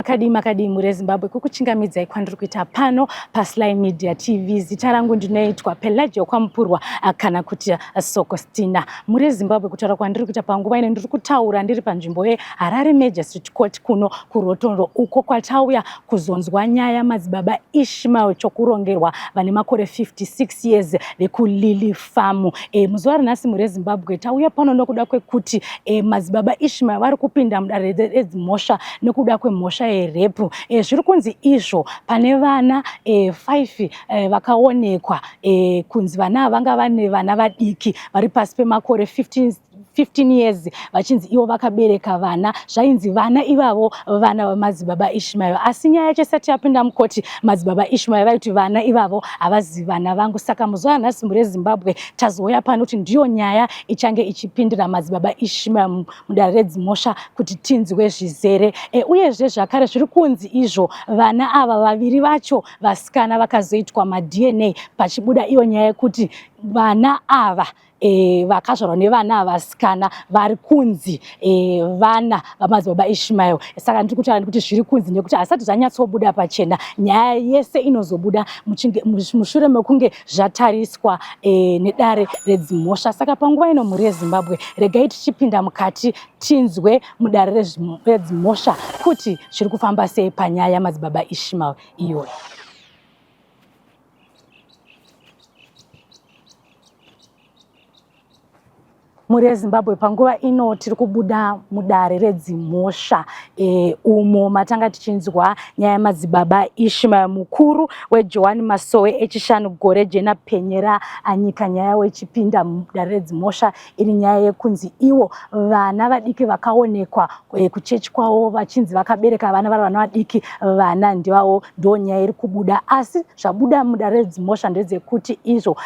Makadi muri Zimbabwe kukuchingamidzai kwandiri kuita pano paSly Media TV. Zita rangu ndinoitwa Pelagio Kwamupurwa kana kuti Sokostina. Muri Zimbabwe kutaura kwandiri kuita panguva ino ndiri kutaura ndiri panzvimbo yeHarare Magistrate Court kuno kuRotondo, uko kwatauya kuzonzwa nyaya Madzibaba Ishmael chokurongerwa vane makore 56 years vekulili farm. Muzuva ranhasi muri Zimbabwe tauya pano nokuda kwekuti Madzibaba Ishmael vari kupinda mudare redzimhosva nekuda kwemhosva yerepu. Zviri kunzi izvo pane vana 5 vakaonekwa kunzi vana vanga vane vana vadiki vari pasi pemakore 15 years vachinzi ivo vakabereka vana. Zvainzi vana ivavo vana vaMadzibaba Ishmael, asi nyaya yacho isati yapinda mukoti Madzibaba Ishmael vaiti vana ivavo havazi vana vangu. Saka muzuva ranhasi muri Zimbabwe tazouya pano kuti ndiyo nyaya ichange ichipindira Madzibaba Ishmael mudare redzimhosva kuti tinzwe zvizere. Uyezve zvakare zviri kunzi izvo vana ava vaviri vacho vasikana vakazoitwa maDNA pachibuda iyo nyaya yekuti vana ava vakazvarwa nevana vasikana vari kunzi vana vaMadzibaba Ishmael. Saka ndiri kutaura kuti zviri kunzi nekuti hasati zvanyatsobuda pachena. Nyaya yese inozobuda mushure mekunge zvatariswa nedare redzimhosva. Saka panguva ino muri Zimbabwe regai tichipinda mukati tinzwe mudare redzimhosva kuti zviri kufamba sei panyaya yaMadzibaba Ishmael iyoyo. Muri Zimbabwe panguva ino tiri kubuda mudare redzimhosva umo matanga tichinzwa nyaya yaMadzibaba Ishmael. Mukuru weJohani Masowe echishanu gore jena penyera anyika nyaya yawo ichipinda mudare redzimhosva iri nyaya yekunzi ivo vana vadiki vakaonekwa kuchechi kwavo vachinzi vakabereka vana vari vana vadiki vana ndivavo ndo nyaya iri kubuda. Asi zvabuda mudare redzimhosva ndedzekuti izvo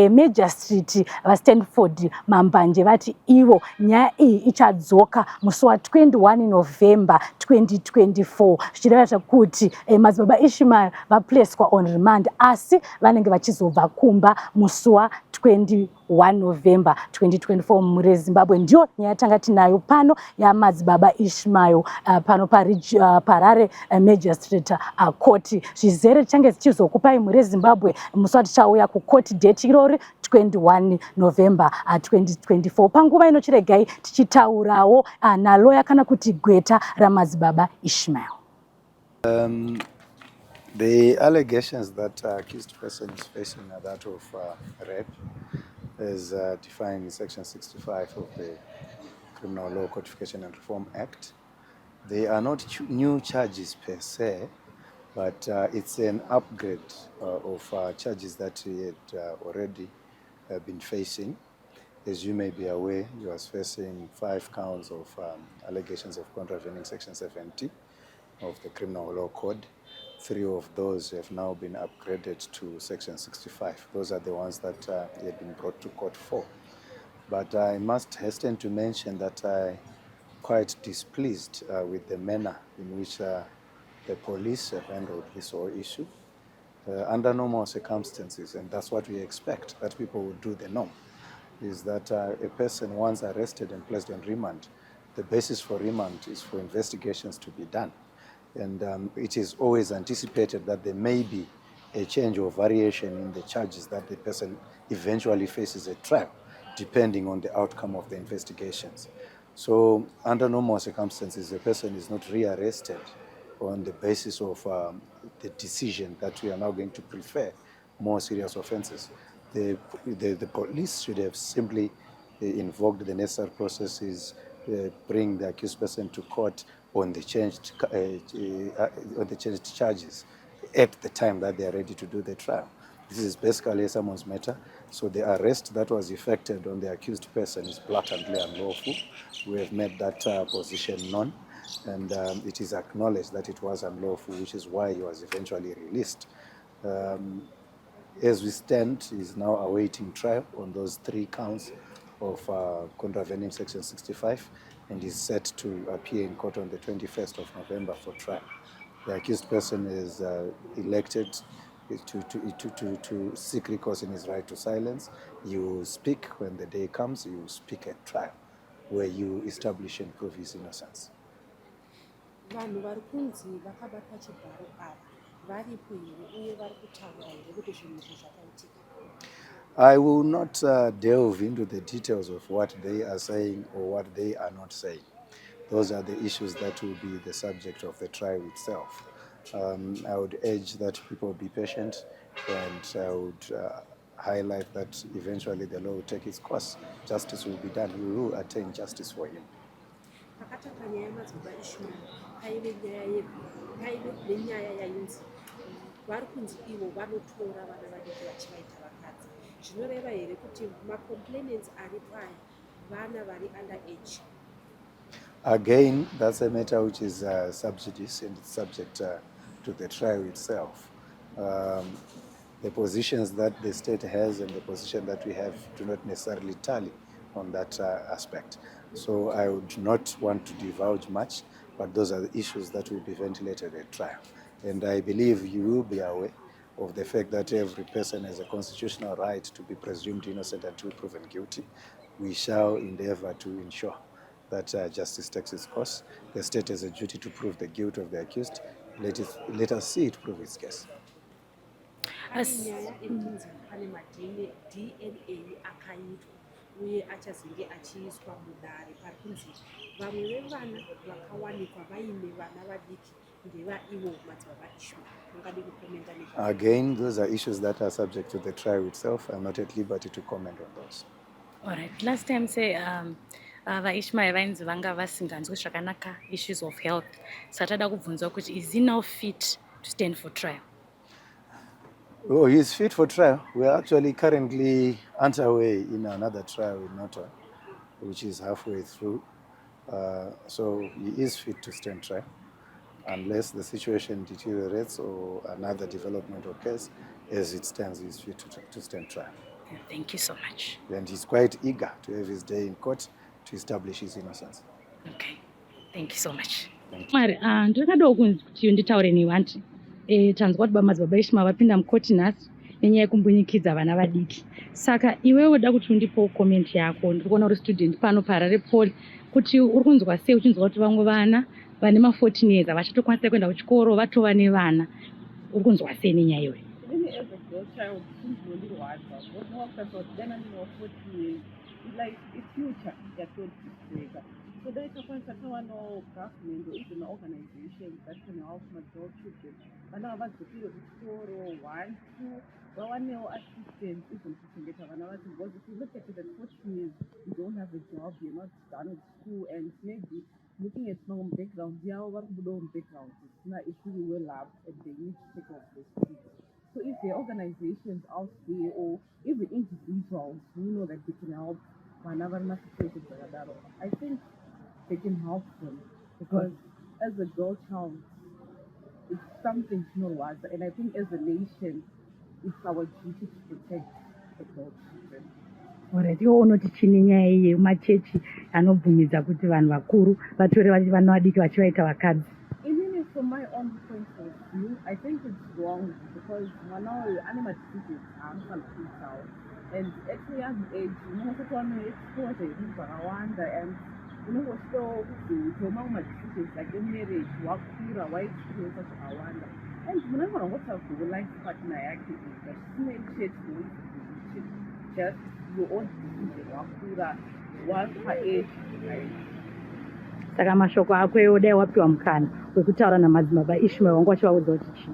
Magistrate vaStanford Mambanje vati ivo nyaya iyi ichadzoka musi wa21 November 2024 zvichireva zvekuti Madzibaba Ishmael vapleswa on remand asi vanenge vachizobva kumba musi wa21 November 2024 muri Zimbabwe. Ndiyo nyaya tanga tinayo pano yaMadzibaba Ishmael pano paHarare Magistrate Court. Zvizere change zichizokupai muri Zimbabwe musi watichauya kucourt date irori 21 November 2024. Panguva ino chiregai tichitaurawo naloya kana kuti gweta raMadzibaba Ishmael. The allegations that accused person is facing are that of rape, as defined in Section 65 of the Criminal Law Codification and Reform Act. They are not new charges per se, but it's an upgrade of charges that he had already been facing. As you may be aware, he was facing 5 counts of allegations of contravening Section 70 of the Criminal Law Code. 3 of those have now been upgraded to Section 65. Those are the ones that he had been brought to court for. But I must hasten to mention that I'm quite displeased with the manner in which the police have handled this whole issue. Under normal circumstances, and that's what we expect, that people will do the norm, is that a person once arrested and placed on remand, the basis for remand is for investigations to be done. And it is always anticipated that there may be a change or variation in the charges that the person eventually faces at trial, depending on the outcome of the investigations. So under normal circumstances, the person is not rearrested on the basis of the decision that we are now going to prefer more serious offenses. The police should have simply invoked the necessary processes, bring the accused person to court on the changed charges at the time that they are ready to do the trial. This is basically a summons matter. So the arrest that was effected on the accused person is blatantly unlawful. We have made that position known, and it is acknowledged that it was unlawful, which is why he was eventually released. As we stand, he is now awaiting trial on those 3 counts of contravening Section 65, and is set to appear in court on the 21st of November for trial. The accused person is elected to seek recourse in his right to silence. You will speak when the day comes. You will speak at trial, where you establish and prove his innocence. vanhu vari kunzi vakabata chibharo apa varipo here uye vari kutaura here kuti zvinhu izvi zvakaitika? I will not delve into the details of what they are saying or what they are not saying. Those are the issues that will be the subject of the trial itself. I would urge that people be patient, and I would highlight that eventually the law will take its course. Justice will be done. We will attain justice for him. Pakataka nyaya yamadzibaba Ishmael paive nenyaya yainzi vari kunzi ivo vanotora vana vadiki vachivaita vakadzi. Zvinoreva here kuti macomplainants ari paya vana vari under age? Again, that's a matter which is sub judice and it's subject to the trial itself. The positions that the state has and the position that we have do not necessarily tally on that aspect. So I would not want to divulge much, but those are the issues that will be ventilated at trial. And I believe you will be aware of the fact that every person has a constitutional right to be presumed innocent until proven guilty. We shall endeavor to ensure that justice takes its course. The state has a duty to prove the guilt of the accused. Let us see it prove its case. Nyaya ekunzi pane DNA akaitwa uye achazenge achiiswa mudare pari kunzi vamwe vevana vakawanikwa vaine vana vadiki ndevaivo madzibaba Ishmael. Ungade kukomenta nezvo? Again, those are issues that are subject to the trial itself. I'm not at liberty to comment on those. All right. Last time say vaishmael vainzi vanga vasinganzwi zvakanaka issues of health. Satada kubvunzwa kuti is he now fit to stand for trial? Oh, he's fit for trial. We are actually currently underway in another trial in Norton, which is halfway through. So he is fit to stand trial, unless the situation deteriorates or another development occurs. As it stands, he is fit to stand trial. Thank you so much. And he's quite eager to have his day in court to establish his innocence. Okay. Thank you so much. Thank you. Ndakadawo kunzi kuti nditaure newe anti tanzwa kuti madzibaba Ishmael vapinda mukoti nhasi nenyaya yekumbunyikidzwa vana vadiki. Saka iwewe da kuti undipo comment yako. Ndiri kuona uri student pano paHarare Poly kuti uri kunzwa sei uchinzwa kuti vamwe vana vane ma14 years vachatokwanisa kuenda kuchikoro vatova nevana. Uri kunzwa sei nenyaya iyoyo? As a girl child, things were a little hard. But more about then I know 40 years. It's like a future that told you. So there is a point that no government or even organizations that can help my girl children. And now about the period of 4 or 1, 2, but one no assistance even to get a because if you look at it at 40 years, you don't have a job, you're not done with school, and maybe looking at my own background, yeah, our own background, it's not it's really well up and they need to take off those people. So if there are organizations out there or even individuals who know that they can help whenever my situations like that, I think they can help them because as a girl child, it's something to know what, and I think as a nation, it's our duty to protect the girl children. Alright, iwo unoti chini nyaya iyi yemachechi anobvumidza kuti vanhu vakuru vatore vana vadiki vachivaita vakadzi? From my own point of view, I think it's wrong because now animal diseases are and at a young age, you know, exposure is Rwanda and you know, so normal diseases like in marriage, wakura, white people such Rwanda. And whenever I watch out the life partner activities, that snake shit, just your own disease, wakura, one per age, right? Saka mashoko ako ewo dai wapiwa mukana wekutaura namadzibaba Ishmael wangu wachivaudza kuti chii?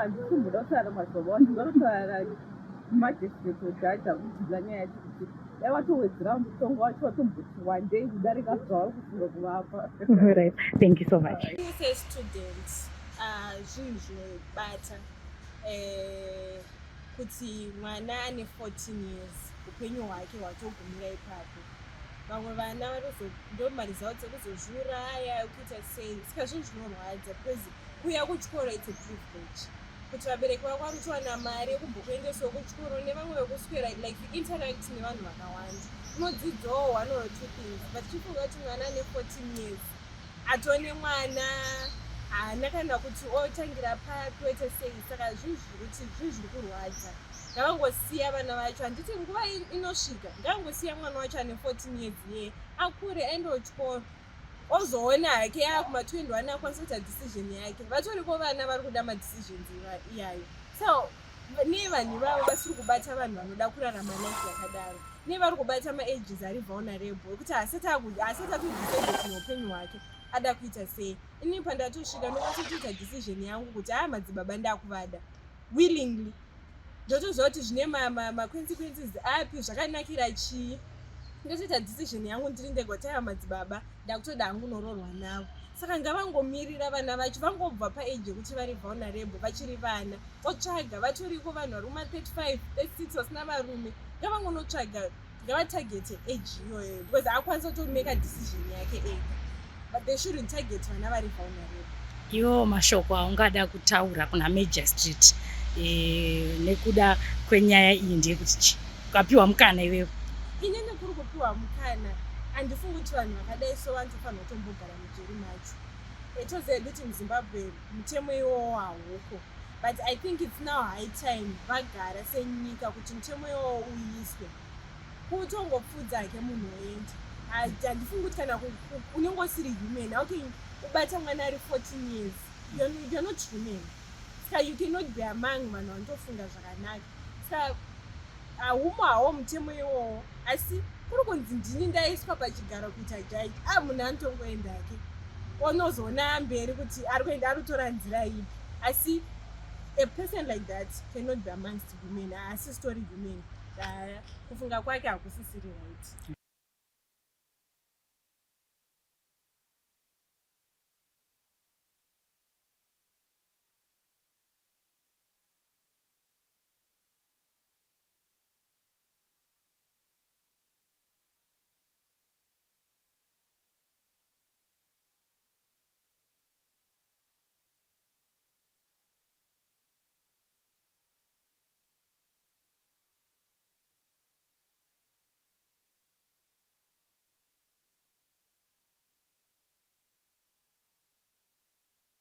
Ndikumbudotara mashoko andinotaura magistrate wejudge akudzidza nyaya yachikuti dai watowedzera mutongo wacho watomboti one day kudarika zvauri kufunga kuvapa. Right. Thank you so much. Say students zvinhu zvinobata kuti mwana ane 14 years upenyu hwake hwatogumira ipapo. Vamwe vana ndomariza kuti kuzozviuraya kuita sei. Saka zvinhu zvinorwadza because kuya kuchikoro it's a privilege. Kuti vabereki vako vari kutowana mari yekumbokuendesawo kuchikoro nevamwe vekuswera like interact nevanhu vakawanda. Unodzidzawo one or two things but chifunga kuti mwana ane 14 years atone mwana haana kana kuti otangira papi oita sei. Saka zvinhu zviri kurwadza. Ngavangosiya vana vacho, handiti nguva inosvika ngavangosiya mwana wacho ane 14 years ye akure aendewo chikoro ozoona hake yakuma21 akwanisa kuita decision yake. Vatoriko vana vari kuda madecisions iyayo. So nevanhu vavo vasiri kubata vanhu vanoda kurarama life yakadaro, nevari kubata maages ari vulnerable ekuti asati atodecide neupenyu hwake ada kuita sei. Ini pandatosvika ndokatotoita decision yangu kuti Madzibaba ndakuvada willingly, ndotoziva kuti zvine consequences api, zvakanakira chii. Ndotoita decision yangu ndiri ndega kuti Madzibaba ndakutoda hangu nororwa navo. Saka ngavangomirira vana vacho vangobva paage yekuti vari vulnerable vachiri vana, votsvaga vatoriko vanhu vari kuma35 36 vasina varume, ngavangonotsvaga, ngavatagete age iyoyo because akwanisa kutomeka decision yake ega, but they shouldn't target vana vari vulnerable. Iwo mashoko aungada kutaura kuna Major Street nekuda kwenyaya iyi ndeyekuti ukapiwa mukana iwewe? Inini kuri kupiwa mukana handifungi kuti vanhu vakadai so vanofanira kutombogara mujeri macho. Toziva kuti muZimbabwe mutemo iwowo hauko, but I think it's now high time vagara senyika kuti mutemo iwowo uiswe. Kutongopfudza hake munhu oenda. Handifungi kuti kana unenge usiri human, okay, ubata mwana ari 14 years, you're not human. Saka you cannot be among vanhu vanotofunga zvakanaka. Saka haumo hawo mutemo iwowo, asi kuri kunzi ndini ndaiswa pachigaro kuita jaji, munhu anotongoenda hake onozoona mberi kuti ari kutora nzira ipi. Asi a person like that cannot be amongst women, asi story women. Kufunga kwake hakusisiri right.